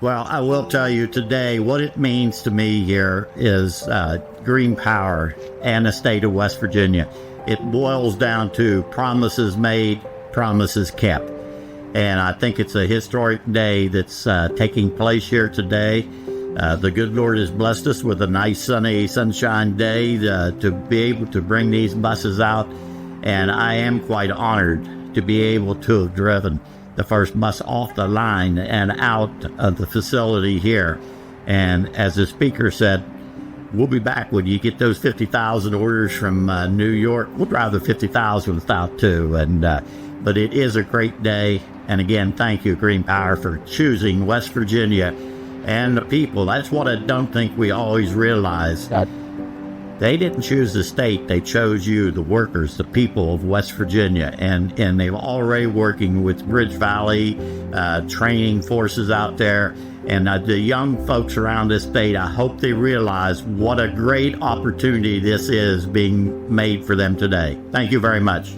Well, I will tell you today what it means to me here is green power and the state of West Virginia. It boils down to promises made, promises kept. And I think it's a historic day that's taking place here today. The good Lord has blessed us with a nice sunny sunshine day to be able to bring these buses out. And I am quite honored to be able to have driven the first bus off the line and out of the facility here. And as the speaker said, we'll be back when you get those 50,000 orders from New York. We'll drive the 50,000 without too. But it is a great day. And again, thank you, GreenPower, for choosing West Virginia and the people. That's what I don't think we always realize. They didn't choose the state, they chose you, the workers, the people of West Virginia. And they're already working with Bridge Valley, training forces out there. And the young folks around this state, I hope they realize what a great opportunity this is being made for them today. Thank you very much.